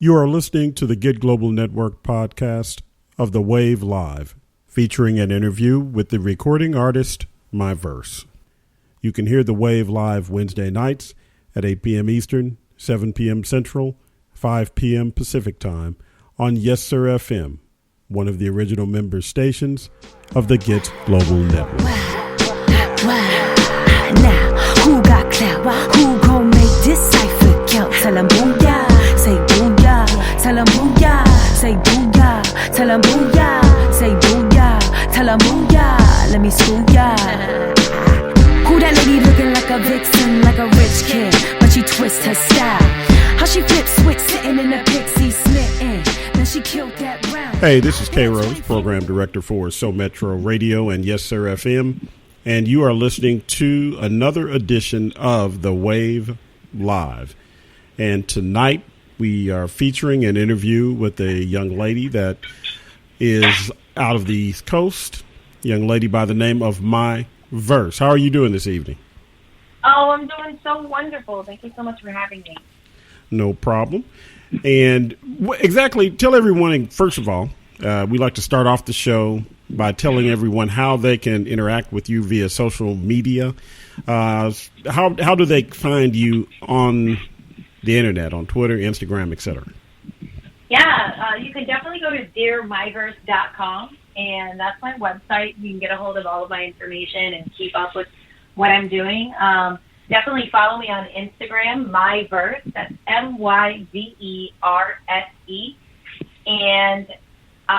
You are listening to the Get Global Network podcast of The Wave Live, featuring an interview with the recording artist, My Verse. You can hear The Wave Live Wednesday nights at 8 p.m. Eastern, 7 p.m. Central, 5 p.m. Pacific Time on Yessurr-FM, one of the original member stations of the Get Global Network. Now, who got clout? Who gon' make this cipher count? Tell 'em booyah, say booyah. Tell 'em booyah, say booyah. Tell 'em booyah, say booyah. Tell 'em booyah, let me school ya. Who that lady looking like a vixen, like a rich kid, but she twists her style. How she flip switch, sitting in the pixie smitten. Then she killed that round. Hey, this is K Rose, Program Director for So Metro Radio and yessurr-fm, and you are listening to another edition of The Wave Live. And tonight we are featuring an interview with a young lady that is out of the East Coast, a young lady by the name of My Verse. How are you doing this evening? Oh, I'm doing so wonderful. Thank you so much for having me. No problem. And exactly, tell everyone, first of all, we like to start off the show by telling everyone how they can interact with you via social media. How do they find you on the internet, on Twitter, Instagram, etc.? Yeah, you can definitely go to dearmyverse.com, and that's my website. You can get a hold of all of my information and keep up with what I'm doing. Definitely follow me on Instagram, myverse. That's MYVERSE. And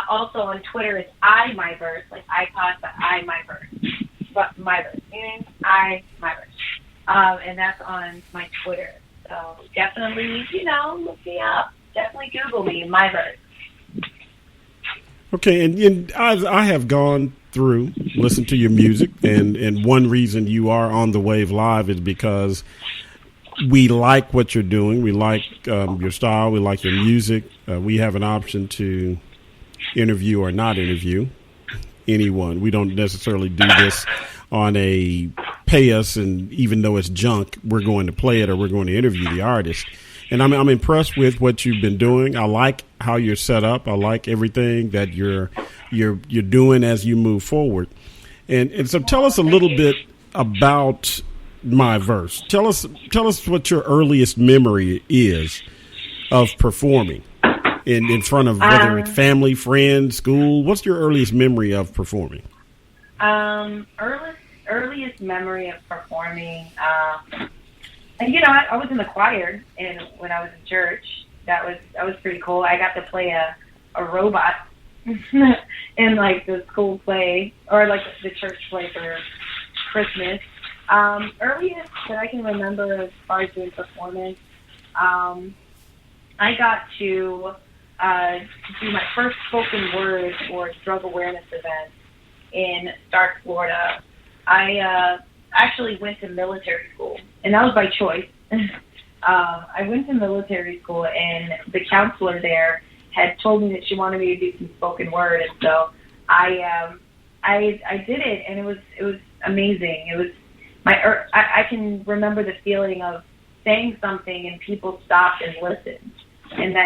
also on Twitter, it's myverse, like iPod, but myverse. But myverse, meaning myverse. And that's on my Twitter. So definitely, look me up. Definitely Google me, myverse. Okay, and I have gone through, listened to your music, and one reason you are on The Wave Live is because we like what you're doing. We like your style. We like your music. We have an option to interview or not interview anyone. We don't necessarily do this on a pay us, and even though it's junk, we're going to play it or we're going to interview the artist. And I'm impressed with what you've been doing. I like how you're set up. I like everything that you're doing as you move forward. And so tell us a little bit about My Verse. Tell us what your earliest memory is of performing in front of, whether it's family, friends, school. What's your earliest memory of performing? Earliest memory of performing, I was in the choir, and when I was in church, that was pretty cool. I got to play a robot in like the school play or like the church play for Christmas. Earliest that I can remember as far as doing performance, I got to do my first spoken word or drug awareness event in Stark, Florida. I actually went to military school, and that was by choice. I went to military school, and the counselor there had told me that she wanted me to do some spoken word, and so I did it, and it was amazing. It was I can remember the feeling of saying something and people stopped and listened, and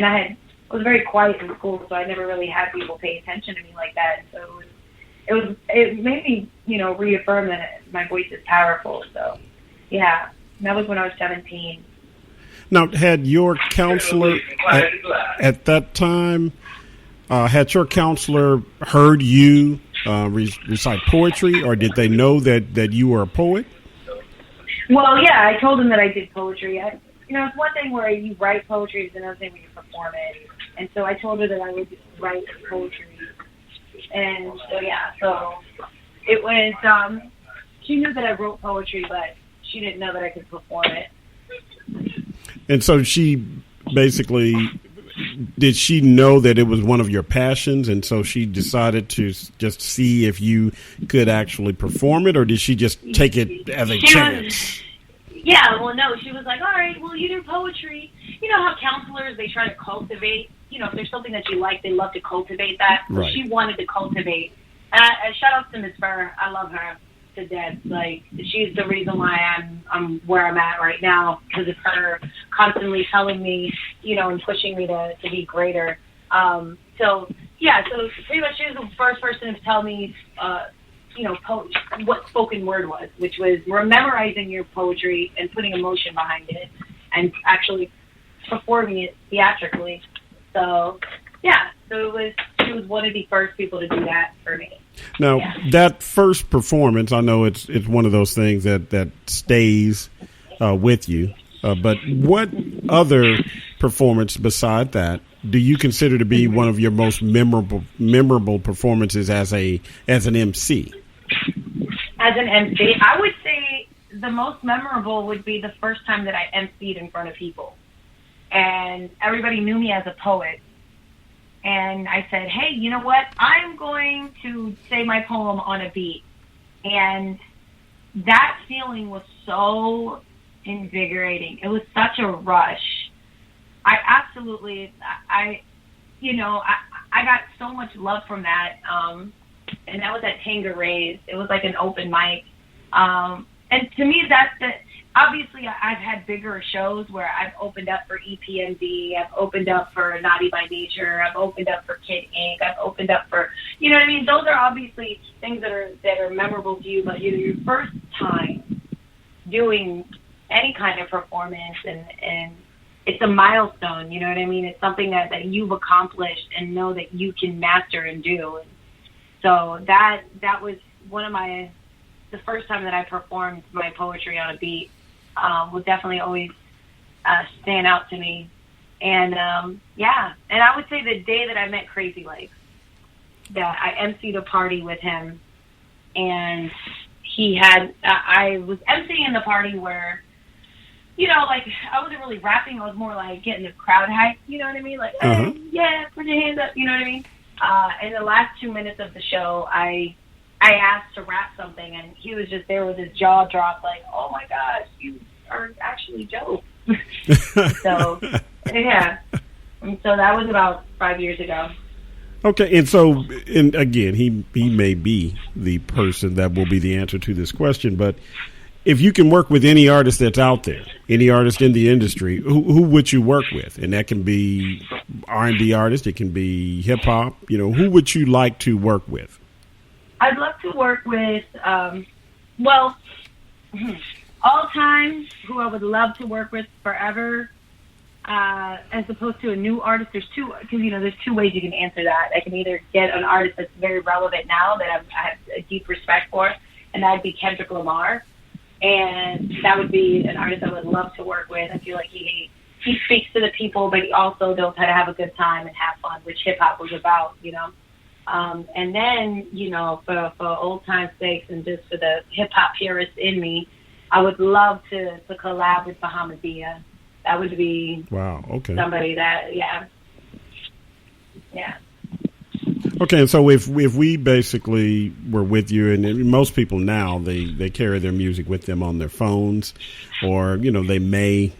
I was very quiet in school, so I never really had people pay attention to me like that. So it made me, reaffirm that my voice is powerful. So, yeah, that was when I was 17. Now, had your counselor at that time, had your counselor heard you recite poetry, or did they know that you were a poet? Well, yeah, I told them that I did poetry. It's one thing where you write poetry, it's another thing when you perform it. And so I told her that I would write poetry. And so, yeah, so it was, she knew that I wrote poetry, but she didn't know that I could perform it. And so she basically, did she know that it was one of your passions, and so she decided to just see if you could actually perform it, or did she just take it as a chance? Yeah, well, no, she was like, all right, well, you do poetry. You know how counselors, they try to cultivate, if there's something that you like, they love to cultivate that. Right. So she wanted to cultivate. And shout out to Ms. Burr. I love her to death. Like, she's the reason why I'm where I'm at right now, because of her constantly telling me, and pushing me to be greater. So pretty much she was the first person to tell me, what spoken word was, which was memorizing your poetry and putting emotion behind it and actually performing it theatrically. So, she was one of the first people to do that for me. Now, that first performance, I know it's one of those things that stays with you. But what other performance beside that do you consider to be one of your most memorable performances as an MC? As an MC, I would say the most memorable would be the first time that I MC'd in front of people. And everybody knew me as a poet. And I said, hey, you know what? I'm going to say my poem on a beat. And that feeling was so invigorating. It was such a rush. I got so much love from that. And that was at Tangeray's. It was like an open mic. And to me, obviously I've had bigger shows where I've opened up for EPMD, I've opened up for Naughty by Nature, I've opened up for Kid Ink, I've opened up for, you know what I mean? Those are obviously things that are memorable to you, but your first time doing any kind of performance and it's a milestone, you know what I mean? It's something that you've accomplished and know that you can master and do. So that was the first time that I performed my poetry on a beat. Will definitely always stand out to me. And and I would say the day that I met Crazy Legs, that I emceed a party with him, and I was emceeing the party where, I wasn't really rapping, I was more like getting the crowd hype, you know what I mean? Like, hey, yeah, put your hands up, you know what I mean? In the last 2 minutes of the show, I asked to rap something, and he was just there with his jaw dropped, like, oh my gosh, you are actually dope. So, yeah. And so that was about 5 years ago. Okay, and again, he may be the person that will be the answer to this question, but if you can work with any artist that's out there, any artist in the industry, who would you work with? And that can be R&B artist, it can be hip hop. Who would you like to work with? I'd love to work with, all time, who I would love to work with forever, as opposed to a new artist. There's two ways you can answer that. I can either get an artist that's very relevant now that I have a deep respect for, and that'd be Kendrick Lamar. And that would be an artist I would love to work with. I feel like he speaks to the people, but he also knows how to have a good time and have fun, which hip-hop was about, And then, for old time's sakes and just for the hip-hop purist in me, I would love to collab with Bahamadia. That would be somebody that, yeah. Okay, and so if we basically were with you, and most people now, they carry their music with them on their phones, or, they may,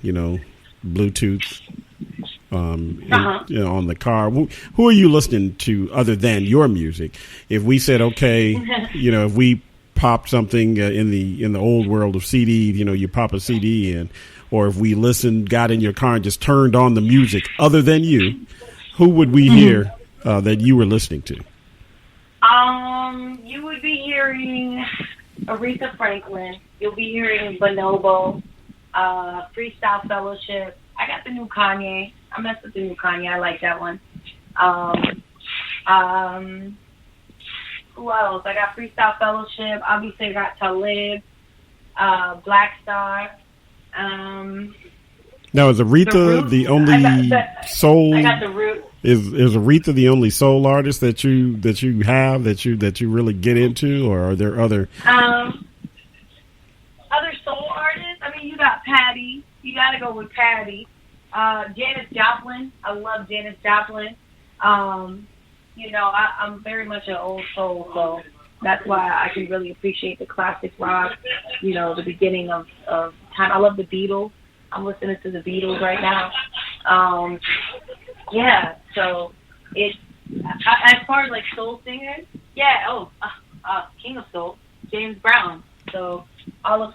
Bluetooth on the car. Who are you listening to other than your music? If we said, okay, if we popped something in the old world of CDs, you pop a CD in, or if we got in your car and just turned on the music other than you, who would we hear that you were listening to? You would be hearing Aretha Franklin. You'll be hearing Bonobo, Freestyle Fellowship. I got the new Kanye. I messed with the new Kanye. I like that one. Who else? I got Freestyle Fellowship. Obviously, I got Talib, Black Star. Now, is Aretha the only soul? I got the Root. Is Aretha the only soul artist that you have that you really get into, or are there other soul artists? I mean, you got Patty. You got to go with Patty. Janis Joplin. I love Janis Joplin. I'm very much an old soul, so that's why I can really appreciate the classic rock. The beginning of time. I love the Beatles. I'm listening to the Beatles right now. So it's as far as like soul singers, King of Soul, James Brown. So all of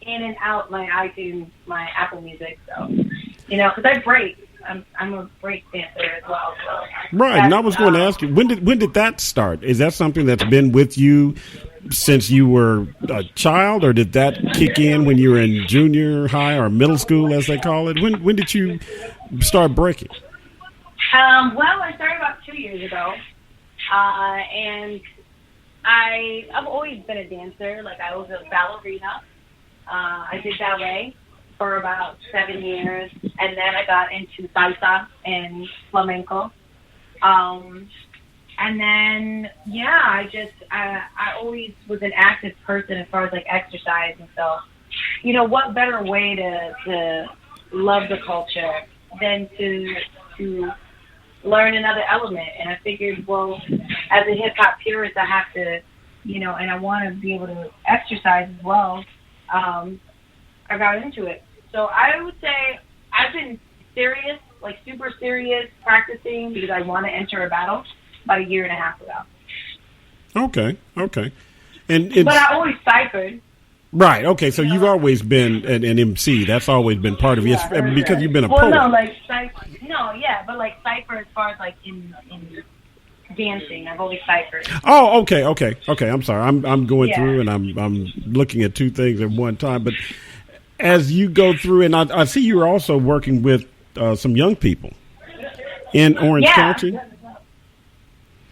in and out my iTunes, my Apple Music. So because I break. I'm a break dancer as well. So right, and I was going to ask you, when did that start? Is that something that's been with you since you were a child, or did that kick in when you were in junior high or middle school, as they call it? When did you start breaking? Well, I started about 2 years ago, and I've always been a dancer. Like, I was a ballerina. I did ballet for about 7 years, and then I got into salsa and flamenco. And then, I always was an active person as far as, like, exercise. And so, what better way to love the culture than to learn another element? And I figured, well, as a hip-hop purist, I have to, and I want to be able to exercise as well. I got into it. So I would say I've been serious, like super serious, practicing because I want to enter a battle about 1.5 years ago. Okay. But I always ciphered. Right, okay, so you've always been an MC. That's always been part of you, because you've been a poet. Well, no, like, but like cipher as far as like in dancing, I've always ciphered. Oh, okay. I'm sorry. I'm going through and I'm looking at two things at one time. But as you go through, and I see you're also working with some young people in Orange County.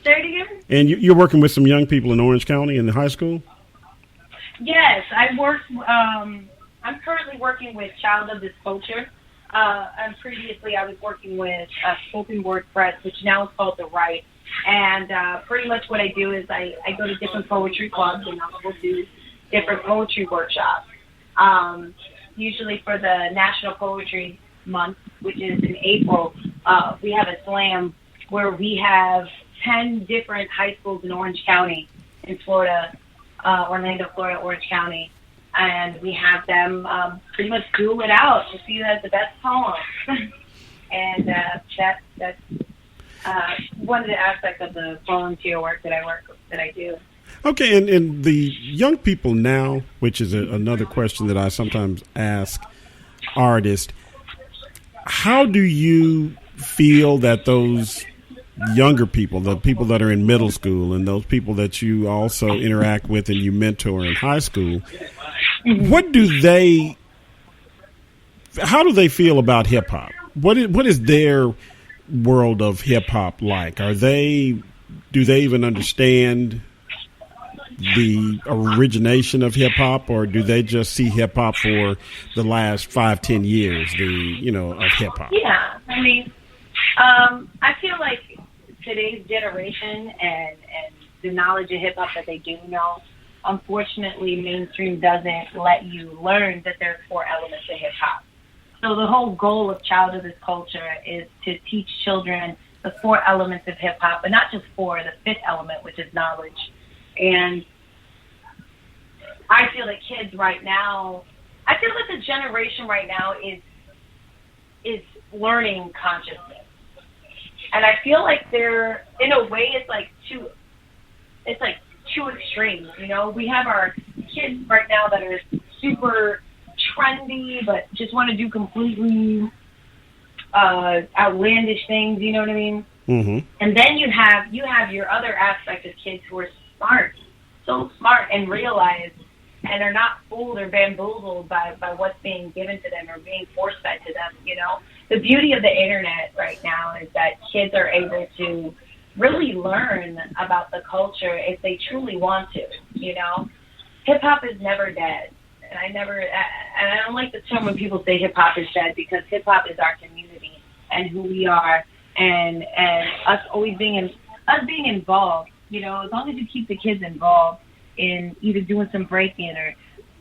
Say it again? And you're working with some young people in Orange County in the high school? Yes, I work. I'm currently working with Child of This Culture. And previously I was working with Spoken Word Press, which now is called The Right. And pretty much what I do is I go to different poetry clubs and I'll do different poetry workshops. Usually for the National Poetry Month, which is in April, we have a slam where we have 10 different high schools in Orange County in Florida, Orlando, Florida, Orange County. And we have them pretty much duel it out to see who has the best poem. And that's one of the aspects of the volunteer work that I do. Okay, and the young people now, which is another question that I sometimes ask artists, how do you feel that those younger people, the people that are in middle school and those people that you also interact with and you mentor in high school, how do they feel about hip hop? What is their world of hip hop like? Do they even understand the origination of hip hop, or do they just see hip hop for the last 5-10 years, of hip hop? Yeah, I mean, I feel like today's generation and the knowledge of hip hop that they do know, unfortunately, mainstream doesn't let you learn that there are 4 elements of hip hop. So the whole goal of Child of This Culture is to teach children the 4 elements of hip hop, but not just 4, the 5th element, which is knowledge. And I feel that kids right now, the generation right now is learning consciousness. And I feel like they're, in a way, it's like two extremes, We have our kids right now that are super trendy, but just want to do completely outlandish things, you know what I mean? Mm-hmm. And then you have your other aspect of kids who are smart, so smart, and realize and are not fooled or bamboozled by what's being given to them or being force fed to them, The beauty of the internet right now is that kids are able to really learn about the culture if they truly want to, Hip hop is never dead. And I don't like the term when people say hip hop is dead, because hip hop is our community and who we are, and us always being involved. As long as you keep the kids involved in either doing some breaking or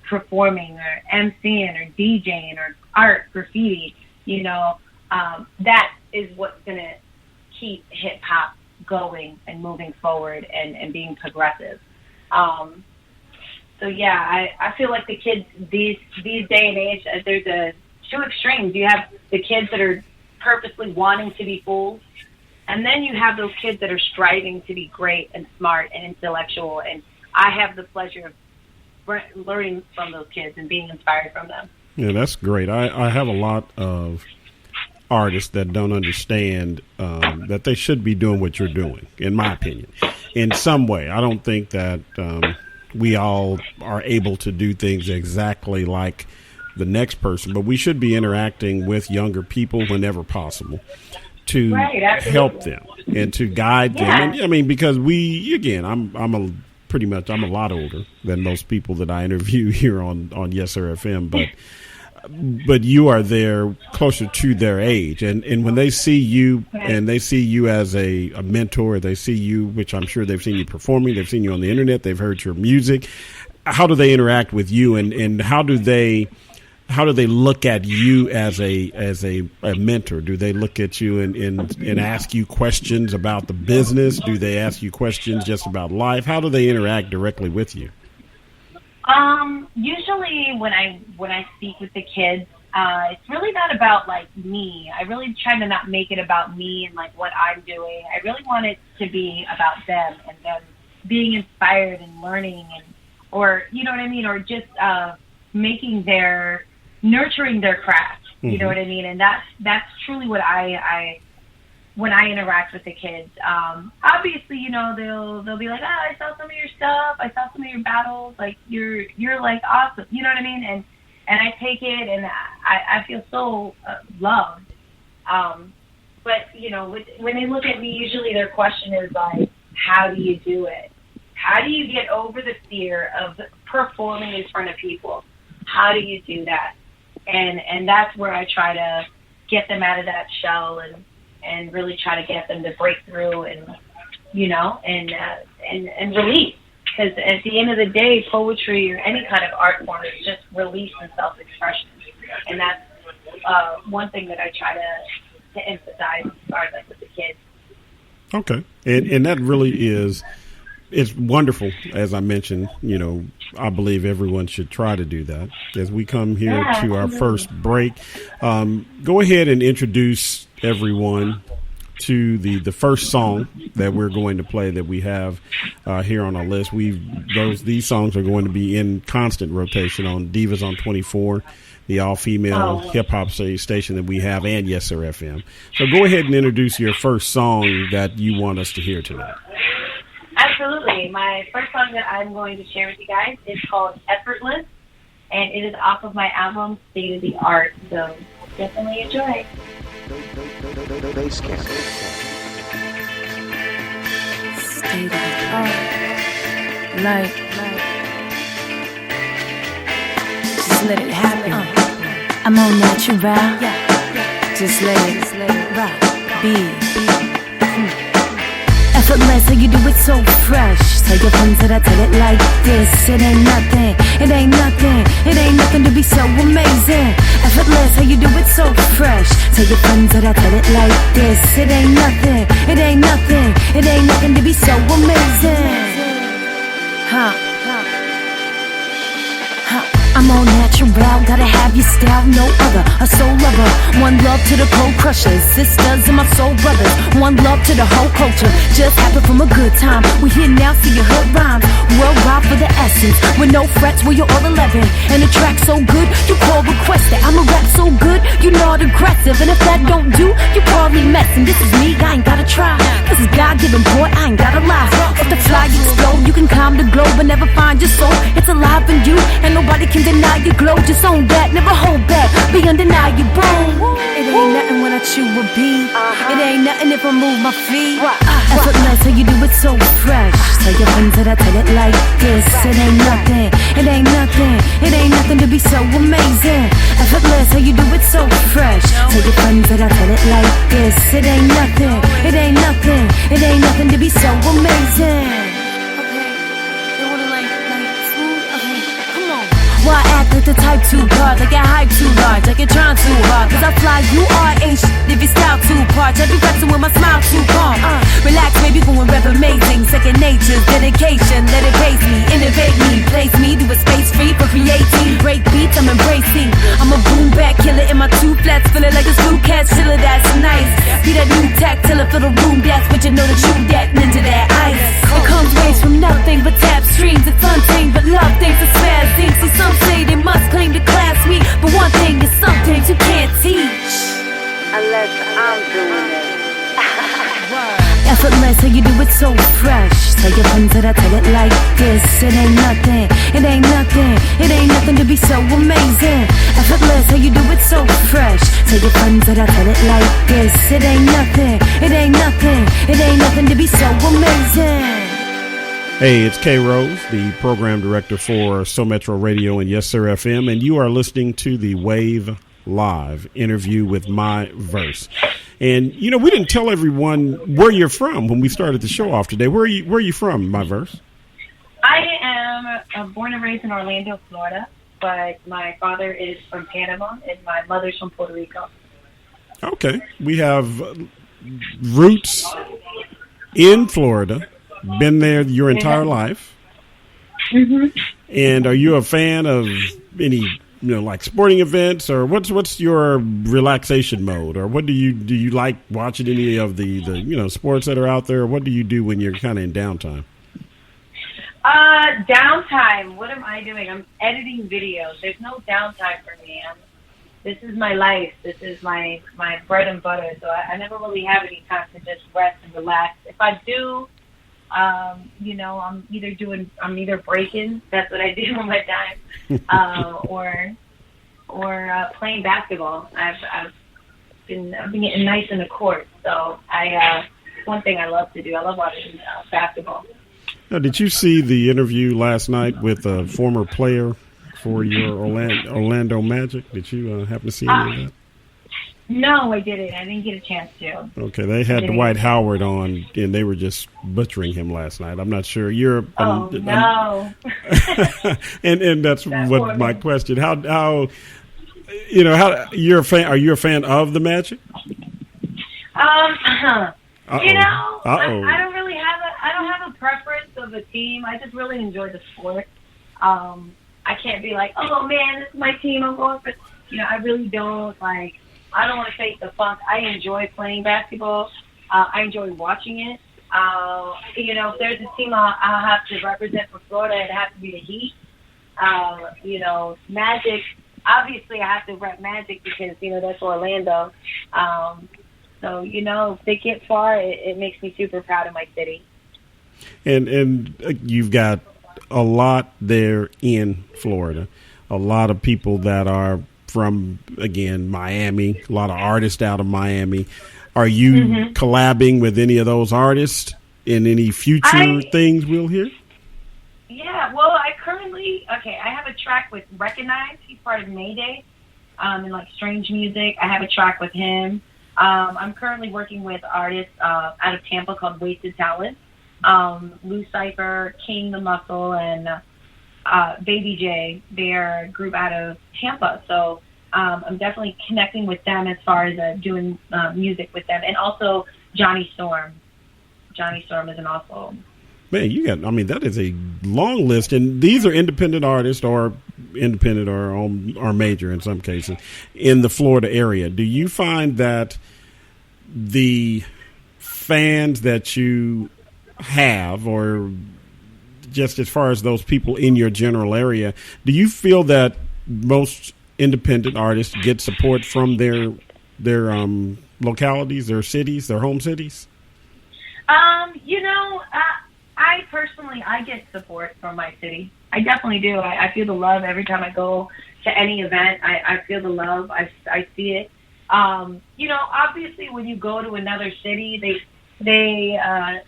performing or emceeing or DJing or art, graffiti, that is what's going to keep hip hop going and moving forward and being progressive. So yeah, I feel like the kids these day and age, there's 2 extremes. You have the kids that are purposely wanting to be fools, and then you have those kids that are striving to be great and smart and intellectual. And I have the pleasure of learning from those kids and being inspired from them. Yeah, that's great. I have a lot of artists that don't understand that they should be doing what you're doing, in my opinion, in some way. I don't think that we all are able to do things exactly like the next person, but we should be interacting with younger people whenever possible to help them and to guide them. And, I mean, because I'm a lot older than most people that I interview here on Yes Sir FM, but you are there closer to their age. And when they see you and they see you as a mentor, they see you, which I'm sure they've seen you performing, they've seen you on the internet, they've heard your music. How do they interact with you, and how do they look at you as a mentor? Do they look at you and ask you questions about the business? Do they ask you questions just about life? How do they interact directly with you? Usually when I speak with the kids, it's really not about like me. I really try to not make it about me and like what I'm doing. I really want it to be about them and them being inspired and learning, or you know what I mean, or just nurturing their craft. You know what I mean? And that's truly what when I interact with the kids. Obviously, you know, they'll be like, I saw some of your stuff, I saw some of your battles, like you're like awesome, you know what I mean? And I take it and I feel so loved. But you know, when they look at me, usually their question is like, how do you do it? How do you get over the fear of performing in front of people? How do you do that? And that's where I try to get them out of that shell and really try to get them to break through and, you know, and release. Because at the end of the day, poetry or any kind of art form is just release and self-expression. And that's one thing that I try to emphasize as far as like with the kids. Okay. And that really is, it's wonderful. As I mentioned, you know, I believe everyone should try to do that. As we come here to our first break, go ahead and introduce everyone to the first song that we're going to play that we have here on our list. These songs are going to be in constant rotation on Divas on 24, the all-female hip-hop station that we have, and Yes Sir FM. So go ahead and introduce your first song that you want us to hear tonight. Absolutely. My first song that I'm going to share with you guys is called Effortless, and it is off of my album State of the Art. So definitely enjoy. State of the art. Like, just let it happen. I'm on natural. Just let it rock. Be. Effortless, how you do it so fresh. Tell your friends that I tell it like this. It ain't nothing, it ain't nothing, it ain't nothing to be so amazing. Effortless, how you do it so fresh. Tell your friends that I tell it like this. It ain't nothing, it ain't nothing, it ain't nothing to be so amazing. I'm all natural, gotta have your style, no other. A soul lover, one love to the cold crushers, sisters and my soul brothers. One love to the whole culture, just happen from a good time. We here now, see your hood rhymes. Worldwide for the essence, with no frets, where you're all 11. And the track so good, you call request it. I'm a rap so good, you not aggressive. And if that don't do, you probably messing. This is me, I ain't gotta try. This is God-given, boy, I ain't gotta lie. Off the fly, you explode, you can climb the globe and never find your soul. It's alive in you, and nobody can deny your glow. Just own that, never hold back, be undeniable. It ain't nothing when I chew a beat. It ain't nothing if I move my feet. Effortless, how you do it so fresh. Tell your friends that I tell it like this. It ain't nothing, it ain't nothing, it ain't nothing to be so amazing. Effortless, how you do it so fresh. Tell your friends that I tell it like this. It ain't nothing, it ain't nothing, it ain't nothing to be so amazing. Why act like the type too hard, like you're hype too large, like you're trying too hard? Cause I fly, you are ain't shit if your style too parched. I be flexing with my smile too calm. Relax, baby, going rap amazing. Second nature's dedication, let it pace me, innovate me, place me to a space free for creating. Break beats, I'm embracing. I'm a boom back killer in my two flats, feeling like a blue cat chiller, that's nice. Be that new tack till I feel the room blast, but you know that you that into that ice. It comes waves from nothing but tap streams. It's untamed, but love things are spaz things. See, some say they must claim to class me, but one thing is some things you can't teach. unless I'm doing it. Effortless, how you do it so fresh. Tell your friends that I tell it like this. It ain't nothing, it ain't nothing, it ain't nothing to be so amazing. Effortless, how you do it so fresh. Tell your friends that I tell it like this. It ain't nothing, it ain't nothing, it ain't nothing to be so amazing. Hey, it's K Rose, the program director for So Metro Radio and Yes Sir FM, and you are listening to the Wave Live interview with My Verse. And you know, we didn't tell everyone where you're from when we started the show off today. Where are you from, My Verse? I am born and raised in Orlando, Florida, but my father is from Panama and my mother's from Puerto Rico. Okay, we have roots in Florida. Been there your entire life. Mm-hmm. And are you a fan of any, like sporting events, or what's your relaxation mode, or what do you like watching any of the sports that are out there? Or what do you do when you're kind of in downtime? Downtime. What am I doing? I'm editing videos. There's no downtime for me. This is my life. This is my bread and butter. So I never really have any time to just rest and relax. If I do, I'm either breaking. That's what I do on my time, or playing basketball. I've been getting nice in the court. So one thing I love to do. I love watching basketball. Now, did you see the interview last night with a former player for your Orlando Magic? Did you happen to see any of that? No, I didn't. I didn't get a chance to. Okay, they had Dwight Howard on, and they were just butchering him last night. I'm not sure. You're no. and that's what my question. How you're a fan? Are you a fan of the Magic? I don't really have a preference of a team. I just really enjoy the sport. I can't be like, oh man, this is my team. I'm going for. I really don't like. I don't want to fake the funk. I enjoy playing basketball. I enjoy watching it. If there's a team I'll have to represent for Florida, it'd have to be the Heat. Magic. Obviously, I have to rep Magic because that's Orlando. So if they get far, it makes me super proud of my city. And you've got a lot there in Florida. A lot of people that are from, again, Miami, a lot of artists out of Miami. Are you collabing with any of those artists in any future things we'll hear? Yeah, well, I have a track with Recognize. He's part of Mayday and Strange Music. I have a track with him. I'm currently working with artists out of Tampa called Wasted Talent. Lou Cypher, King the Muscle, and Baby J. They're a group out of Tampa, so I'm definitely connecting with them as far as doing music with them, and also Johnny Storm. Johnny Storm is an also. Man, that is a long list, and these are independent artists, or major in some cases, in the Florida area. Do you find that the fans that you have, or just as far as those people in your general area, do you feel that most independent artists get support from their localities, their cities, their home cities? I personally, I get support from my city. I definitely do. I feel the love every time I go to any event. I feel the love. I see it. Obviously when you go to another city, they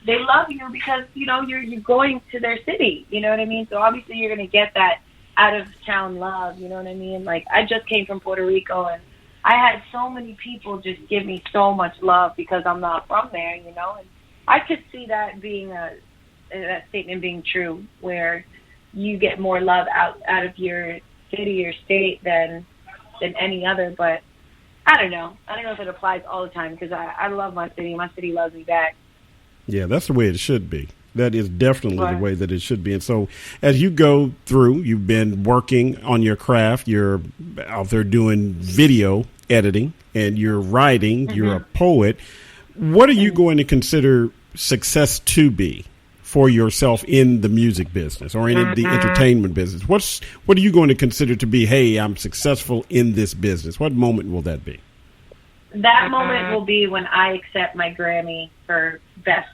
love you because you're going to their city. You know what I mean? So obviously you're going to get that out of town love. You know what I mean? Like, I just came from Puerto Rico, and I had so many people just give me so much love because I'm not from there. And I could see that being that statement being true, where you get more love out of your city or state than any other. But I don't know if it applies all the time, because I love my city. My city loves me back. Yeah, that's the way it should be. That is definitely the way that it should be. And so as you go through, you've been working on your craft. You're out there doing video editing, and you're writing. You're a poet. What are you going to consider success to be for yourself in the music business or in the entertainment business? What are you going to consider to be, hey, I'm successful in this business? What moment will that be? that moment will be when I accept my Grammy for best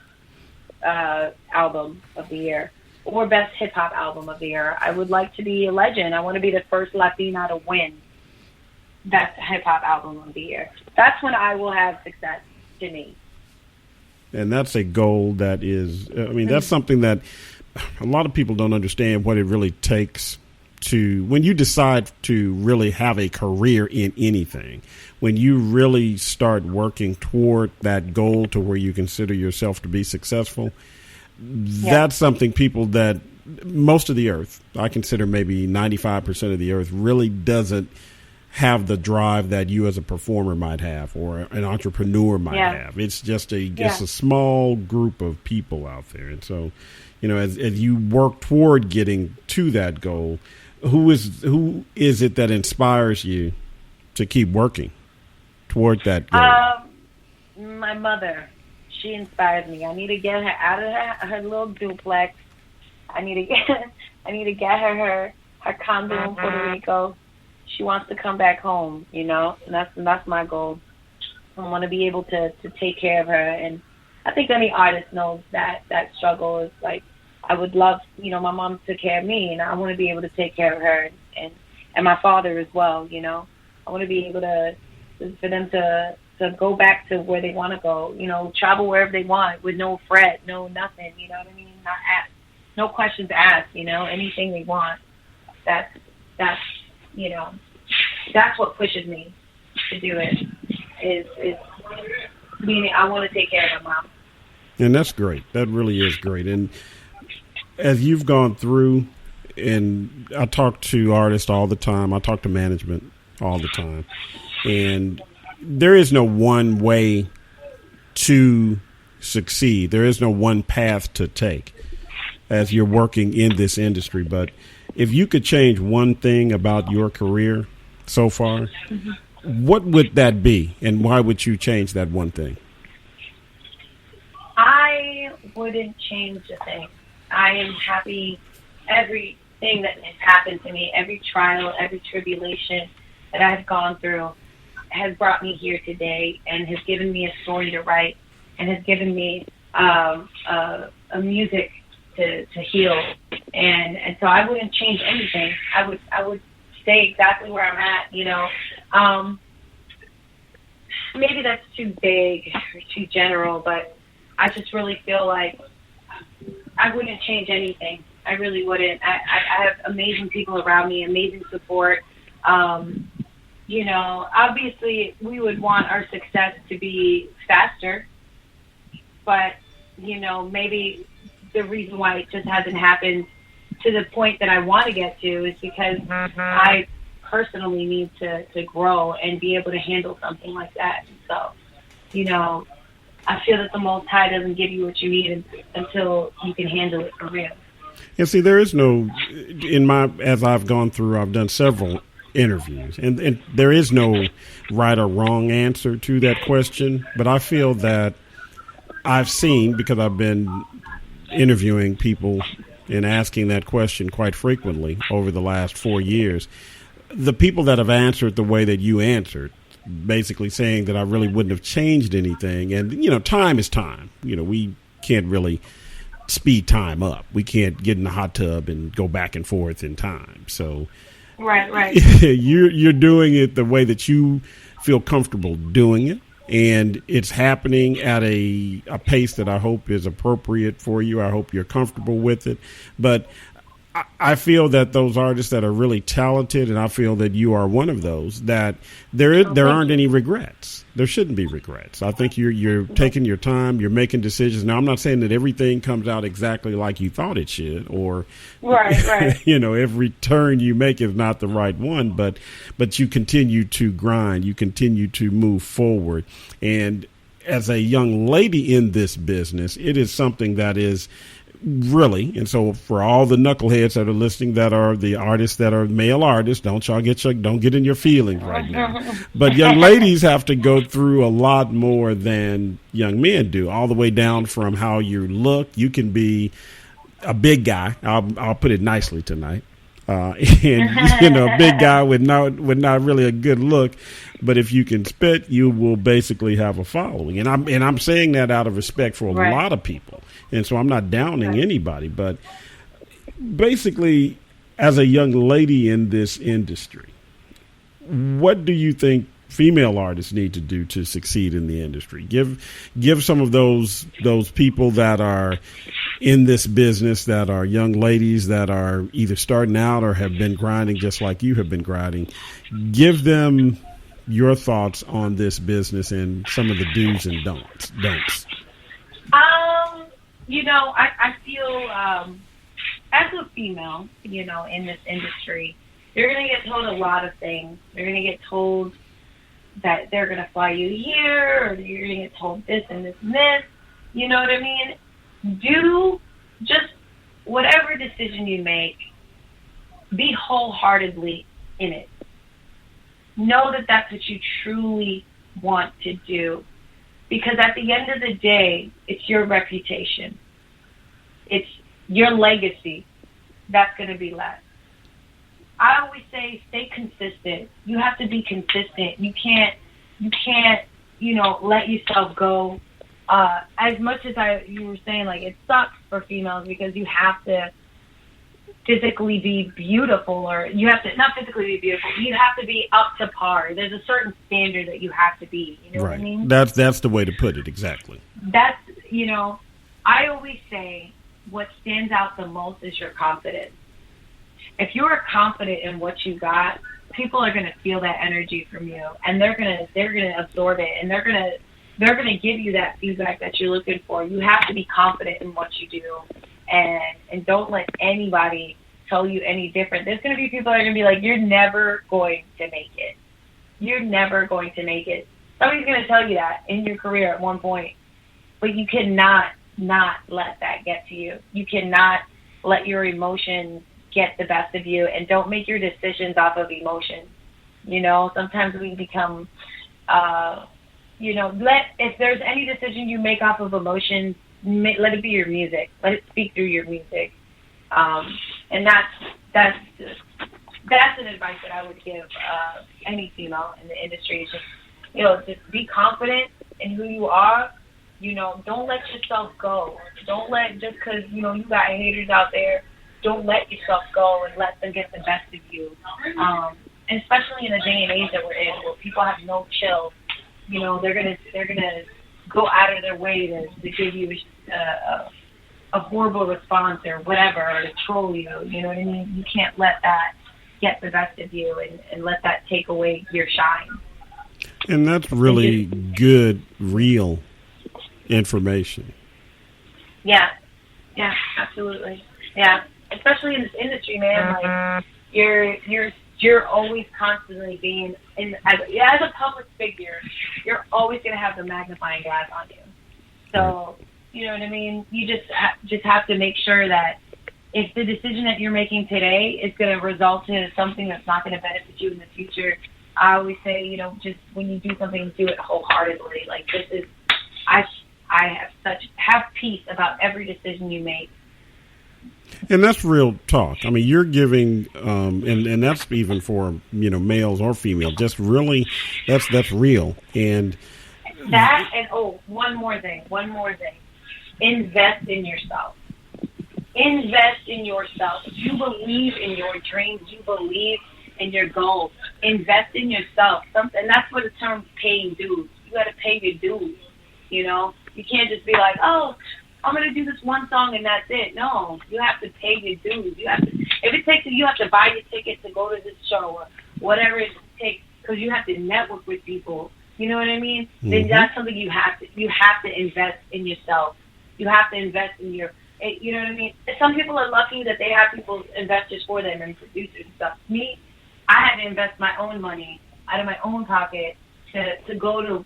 album of the year or best hip hop album of the year. I would like to be a legend. I want to be the first Latina to win best hip hop album of the year. That's when I will have success to me. And that's a goal that is, I mean, that's something that a lot of people don't understand what it really takes to, when you decide to really have a career in anything, when you really start working toward that goal to where you consider yourself to be successful, that's something people that most of the earth, I consider maybe 95% of the earth, really doesn't have the drive that you as a performer might have or an entrepreneur might have. It's just it's a small group of people out there. And so, you know, as you work toward getting to that goal, who is it that inspires you to keep working toward that goal? My mother. She inspires me. I need to get her out of her little duplex. I need to get her condo in Puerto Rico. She wants to come back home, you know, and that's my goal. I want to be able to take care of her, and I think any artist knows that struggle is like, I would love, you know, my mom took care of me, and I want to be able to take care of her and my father as well, you know. I want to be able for them to go back to where they want to go, you know, travel wherever they want with no fret, no nothing, you know what I mean? Not ask, no questions asked, you know, anything they want. That's you know, that's what pushes me to do it. Is meaning I want to take care of my mom. And that's great. That really is great. And as you've gone through, and I talk to artists all the time, I talk to management all the time, and there is no one way to succeed. There is no one path to take as you're working in this industry. But if you could change one thing about your career so far, what would that be, and why would you change that one thing? I wouldn't change a thing. I am happy. Everything that has happened to me, every trial, every tribulation that I've gone through has brought me here today and has given me a story to write and has given me a music to heal. And so I wouldn't change anything. I would stay exactly where I'm at, you know. Maybe that's too big or too general, but I just really feel like I wouldn't change anything. I really wouldn't. I have amazing people around me, amazing support. You know, obviously we would want our success to be faster, but, you know, maybe the reason why it just hasn't happened to the point that I want to get to is because I personally need to grow and be able to handle something like that. And so, you know, I feel that the Most High doesn't give you what you need until you can handle it for real. And see, there is no, as I've gone through, I've done several interviews, and there is no right or wrong answer to that question. But I feel that I've seen, because I've been interviewing people and asking that question quite frequently over the last 4 years, the people that have answered the way that you answered, basically saying that I really wouldn't have changed anything. And, you know, time is time. You know, we can't really speed time up. We can't get in the hot tub and go back and forth in time. So right. you're doing it the way that you feel comfortable doing it. And it's happening at a pace that I hope is appropriate for you. I hope you're comfortable with it. But I feel that those artists that are really talented, and I feel that you are one of those, that there aren't any regrets. There shouldn't be regrets. I think you're taking your time, you're making decisions. Now, I'm not saying that everything comes out exactly like you thought it should, or right. You know, every turn you make is not the right one, but you continue to grind, you continue to move forward. And as a young lady in this business, it is something that is really, and so for all the knuckleheads that are listening, that are the artists that are male artists, don't get in your feelings right now. But young ladies have to go through a lot more than young men do, all the way down from how you look. You can be a big guy. I'll put it nicely tonight. and a big guy with not really a good look. But if you can spit, you will basically have a following. And I'm saying that out of respect for a lot of people. And so I'm not downing anybody. But basically, as a young lady in this industry, what do you think female artists need to do to succeed in the industry? Give some of those people that are in this business, that are young ladies that are either starting out or have been grinding just like you have been grinding. Give them your thoughts on this business and some of the do's and don'ts. I feel as a female, in this industry, you're going to get told a lot of things. You're going to get told that they're going to fly you here, or you're going to get told this and this and this. You know what I mean? Do just whatever decision you make, be wholeheartedly in it. Know that that's what you truly want to do. Because at the end of the day, it's your reputation. It's your legacy that's going to be left. I always say stay consistent. You have to be consistent. You can't, let yourself go. As much as you were saying, like, it sucks for females because you have to physically be beautiful, or you have to not physically be beautiful. You have to be up to par. There's a certain standard that you have to be. You know what I mean? That's the way to put it. Exactly. That's I always say what stands out the most is your confidence. If you are confident in what you got, people are going to feel that energy from you, and they're going to absorb it, and they're going to give you that feedback that you're looking for. You have to be confident in what you do, and don't let anybody tell you any different. There's going to be people that are going to be like, you're never going to make it. You're never going to make it. Somebody's going to tell you that in your career at one point, but you cannot not let that get to you. You cannot let your emotions get the best of you, and don't make your decisions off of emotion. Sometimes we become, if there's any decision you make off of emotion, let it be your music. Let it speak through your music. And that's an advice that I would give any female in the industry. Is just be confident in who you are. Don't let yourself go. Don't let, just because, you got haters out there, don't let yourself go and let them get the best of you. And especially in the day and age that we're in, where people have no chill, they're gonna go out of their way to give you a horrible response or whatever, or to troll you. You know what I mean? You can't let that get the best of you and let that take away your shine. And that's really good, real information. Yeah, absolutely. Yeah, especially in this industry, man. Like you're always constantly being as a public figure. You're always going to have the magnifying glass on you. So you know what I mean. You just have to make sure that if the decision that you're making today is going to result in something that's not going to benefit you in the future, I always say, just when you do something, do it wholeheartedly. Like, this is, I have peace about every decision you make. And that's real talk. I mean, you're giving, and that's even for, males or females, just really, that's real. And that, and one more thing. Invest in yourself. Invest in yourself. If you believe in your dreams, you believe in your goals, invest in yourself. And that's what the term paying dues. You got to pay your dues. You can't just be like, oh, I'm going to do this one song and that's it. No, you have to pay your dues. You have to, if it takes you have to buy your ticket to go to this show or whatever it takes, because you have to network with people. You know what I mean? Mm-hmm. Then that's something you have to invest in yourself. You have to invest in your, you know what I mean? Some people are lucky that they have people, investors for them and producers and stuff. Me, I had to invest my own money out of my own pocket to go to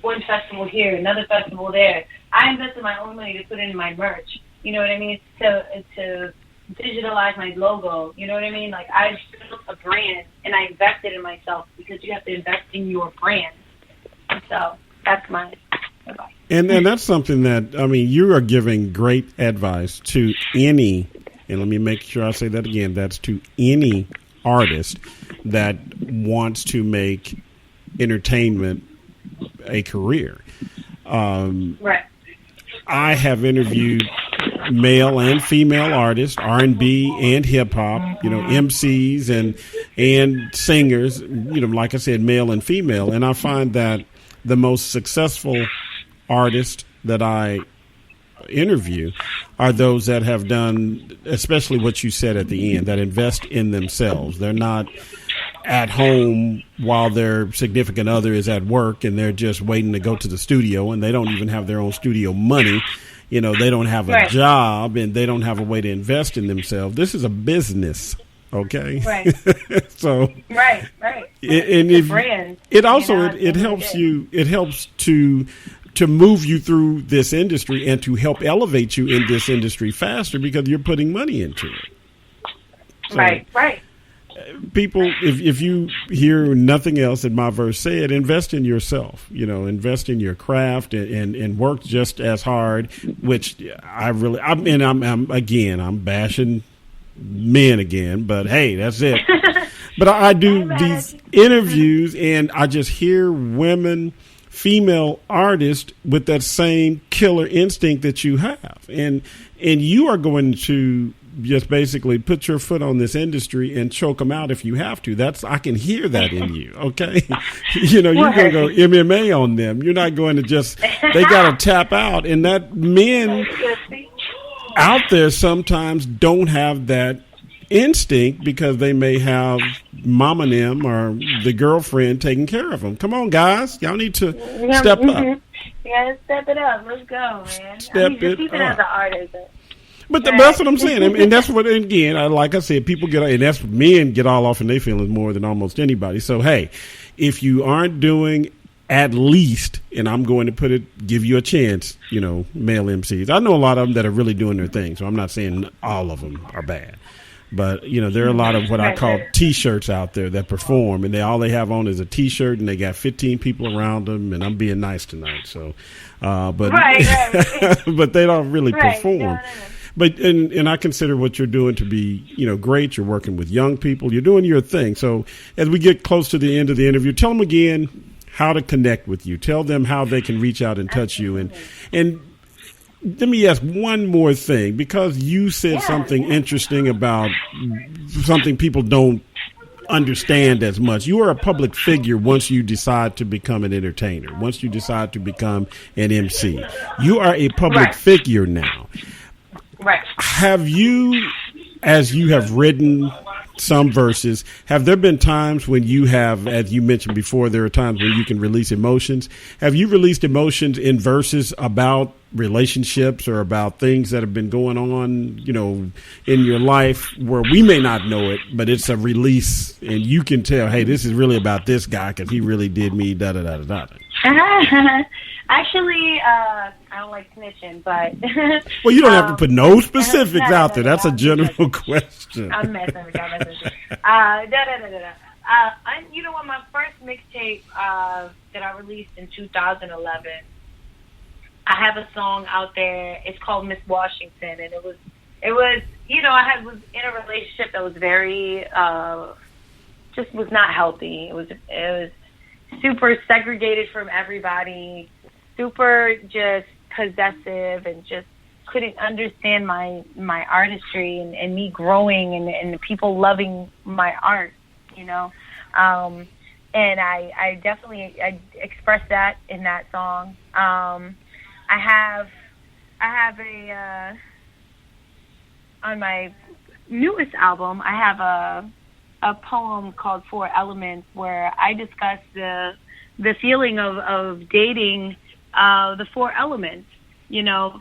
one festival here, another festival there. I invested my own money to put in my merch. You know what I mean? To digitalize my logo. You know what I mean? Like, I built a brand and I invested in myself, because you have to invest in your brand. And so that's my advice. And that's something that, I mean, you are giving great advice to any and let me make sure I say that again, that's to any artist that wants to make entertainment a career. Right. I have interviewed male and female artists, R&B and hip hop, MCs and singers, like I said, male and female. And I find that the most successful artists that I interview are those that have done, especially what you said at the end, that invest in themselves. They're not at home while their significant other is at work and they're just waiting to go to the studio, and they don't even have their own studio money. They don't have a job, and they don't have a way to invest in themselves. This is a business, okay? Right. So right. It also it helps you. It helps to move you through this industry and to help elevate you in this industry faster because you're putting money into it. So, right. People, if you hear nothing else that my verse said, invest in yourself, invest in your craft and work just as hard, which I'm bashing men again, but hey, that's it. But I do these interviews and I just hear women, female artists with that same killer instinct that you have. And you are going to just basically put your foot on this industry and choke them out if you have to. I can hear that in you. Okay. You're going to go MMA on them. You're not going to they got to tap out. And that men out there sometimes don't have that instinct because they may have mom and them or the girlfriend taking care of them. Come on, guys. Y'all need to step up. Yeah, step it up. Let's go, man. Step it keep it up. as an artist. But that's what I'm saying. And that's what, again, like I said, people and that's what men get all off in their feelings more than almost anybody. So, hey, if you aren't doing at least, and I'm going to give you a chance, male MCs. I know a lot of them that are really doing their thing, so I'm not saying all of them are bad. But, there are a lot of what I call T-shirts out there that perform, and all they have on is a T-shirt, and they got 15 people around them, and I'm being nice tonight. So, but but they don't really perform. No. But and I consider what you're doing to be, great. You're working with young people. You're doing your thing. So as we get close to the end of the interview, tell them again how to connect with you. Tell them how they can reach out and touch you. And let me ask one more thing, because you said something interesting about something people don't understand as much. You are a public figure once you decide to become an entertainer, once you decide to become an MC. You are a public figure now. Right. Have you, as you have written some verses, have there been times when you have, as you mentioned before, there are times when you can release emotions? Have you released emotions in verses about relationships or about things that have been going on, in your life where we may not know it, but it's a release and you can tell, hey, this is really about this guy because he really did me, da-da-da-da-da. Actually, I don't like snitching, but... Well, you don't have to put no specifics out there. That's a general question. I'm messing with y'all. You know what? My first mixtape that I released in 2011, I have a song out there. It's called Miss Washington, and it was I was in a relationship that was very, just was not healthy. It was super segregated from everybody, super just possessive, and just couldn't understand my artistry and me growing and the people loving my art, and I definitely expressed that in that song. I have a on my newest album, I have a poem called 4 Elements, where I discuss the feeling of dating the 4 elements.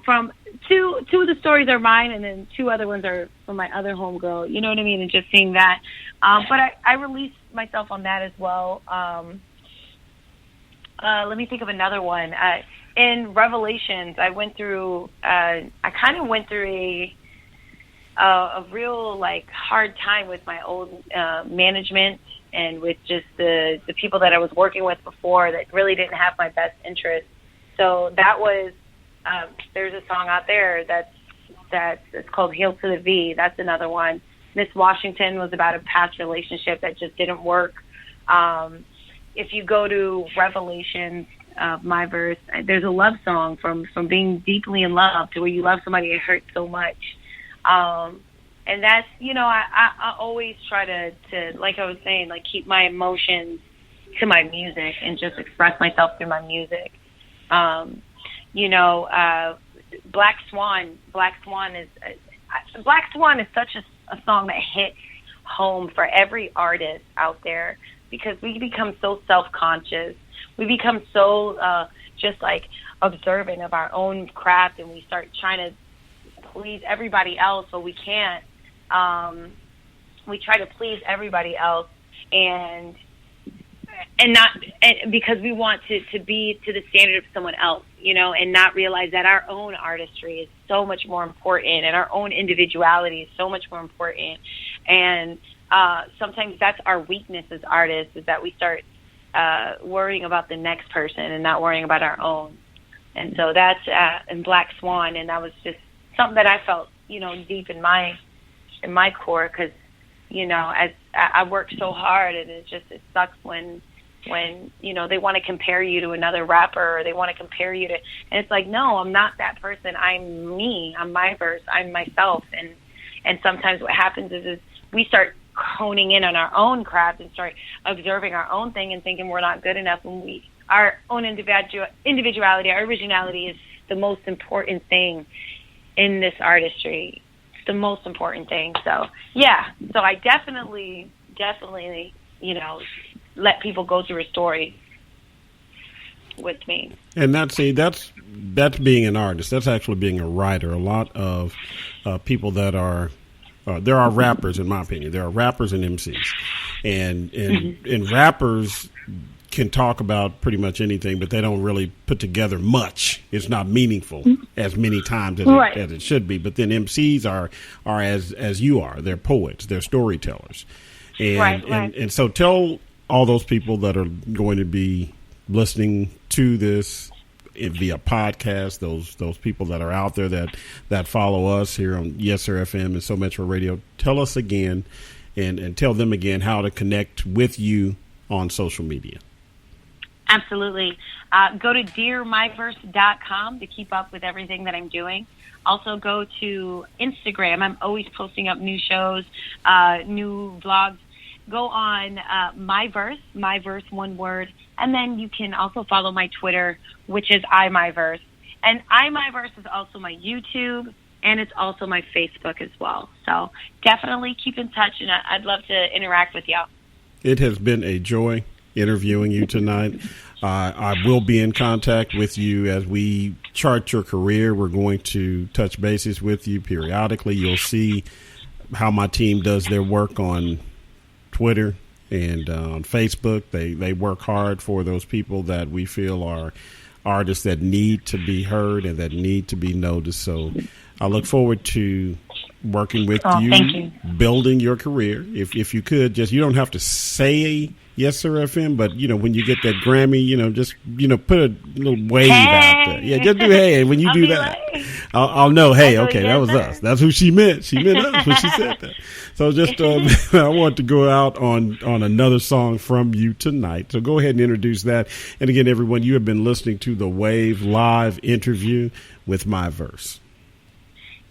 From two of the stories are mine, and then 2 other ones are from my other homegirl. You know what I mean? And just seeing that. But I released myself on that as well. Let me think of another one. In Revelations, I kind of went through a real hard time with my old management and with just the people that I was working with before that really didn't have my best interest. So that was there's a song out there that's it's called Hail to the V. That's another one. Miss Washington was about a past relationship that just didn't work. If you go to Revelations, my verse, there's a love song from being deeply in love to where you love somebody it hurts so much. And that's, I always try to, like I was saying, like keep my emotions to my music and just express myself through my music. Black Swan is such a song that hits home for every artist out there, because we become so self-conscious. We become so just like observant of our own craft, and we start trying to please everybody else, but we can't. We try to please everybody else and because we want to be to the standard of someone else, and not realize that our own artistry is so much more important, and our own individuality is so much more important. And sometimes that's our weakness as artists, is that we start worrying about the next person and not worrying about our own. And so that's in Black Swan, and that was just something that I felt, deep in my core, because, as I worked so hard, and it sucks when they want to compare you to another rapper, or they want to compare you to, and it's like, no, I'm not that person. I'm me. I'm my verse. I'm myself. And sometimes what happens is we start honing in on our own craft and start observing our own thing and thinking we're not good enough, when our own individuality, our originality is the most important thing in this artistry. It's the most important thing. So I definitely let people go through a story with me. And that's being an artist. That's actually being a writer. A lot of people that are there are rappers, in my opinion. There are rappers and MCs, and rappers can talk about pretty much anything, but they don't really put together much. It's not meaningful as many times as it should be. But then MCs are as you are. They're poets. They're storytellers. And so tell all those people that are going to be listening to this via podcast, those people that are out there that follow us here on Yes Sir FM and So Metro Radio, tell us again and tell them again how to connect with you on social media. Absolutely. Go to dearmyverse.com to keep up with everything that I'm doing. Also go to Instagram. I'm always posting up new shows, new vlogs. Go on myverse, one word. And then you can also follow my Twitter, which is imyverse. And imyverse is also my YouTube, and it's also my Facebook as well. So definitely keep in touch, and I'd love to interact with y'all. It has been a joy interviewing you tonight. I will be in contact with you as we chart your career. We're going to touch bases with you periodically. You'll see how my team does their work on Twitter and on Facebook. They work hard for those people that we feel are artists that need to be heard and that need to be noticed. So I look forward to working with you, building your career. If you could, you don't have to say Yes Sir FM, but when you get that Grammy, just put a little wave out there. Yeah, just do hey. When you do that, I'll know. Hey, okay, that was us. That's who she meant. She meant us when she said that. So just I want to go out on another song from you tonight. So go ahead and introduce that. And again, everyone, you have been listening to the Wave Live interview with My Verse.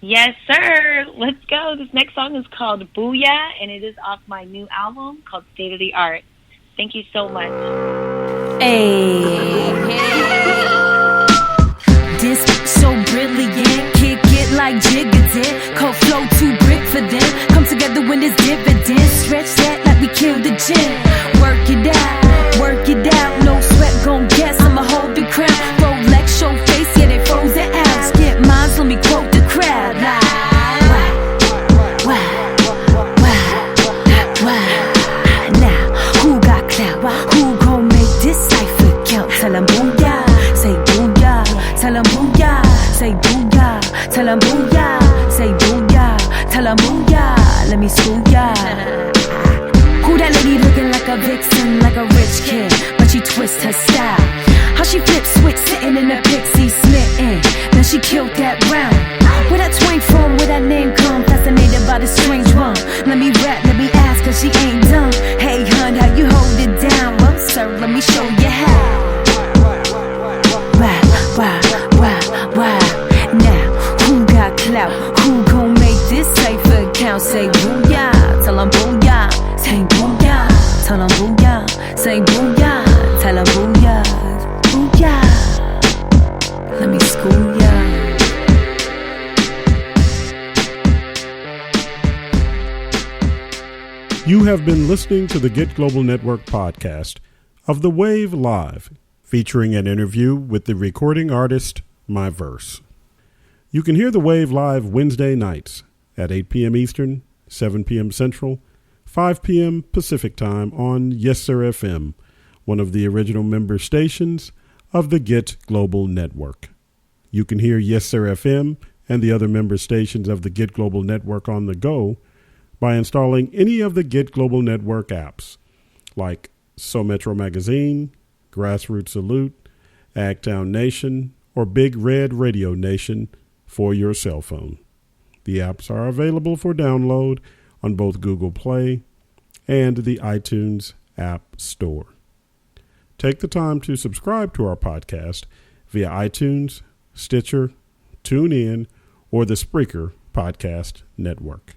Yes, sir. Let's go. This next song is called Booyah, and it is off my new album called State of the Art. Thank you so much. Hey. This so brilliant, kick it like Jigga did. Cold flow too brick for them. Come together when there's dividends. Stretch that like we killed the gym. Work it out. No sweat gon' guess. I'ma hold the crown. Rolex show face, yeah they frozen out. Skip mines, let me quote the crowd. Who gon' make this cipher count? Tell 'em booyah, say booyah. Tell 'em booyah, say booyah. Tell 'em booyah, say booyah. Tell 'em booyah, let me school ya. Who that lady looking like a vixen, like a rich kid, but she twist her style. How she flip switch, sitting in the pixie smitten. Then she killed that round. Where that twang from? You have been listening to the Get Global Network podcast of The Wave Live, featuring an interview with the recording artist, My Verse. You can hear The Wave live Wednesday nights at 8 p.m. Eastern, 7 p.m. Central, 5 p.m. Pacific Time on Yessurr-FM, one of the original member stations of the Get Global Network. You can hear Yessurr-FM and the other member stations of the Get Global Network on the go by installing any of the Get Global Network apps, like So Metro Magazine, Grassroots Salute, Agtown Nation, or Big Red Radio Nation for your cell phone. The apps are available for download on both Google Play and the iTunes App Store. Take the time to subscribe to our podcast via iTunes, Stitcher, TuneIn, or the Spreaker Podcast Network.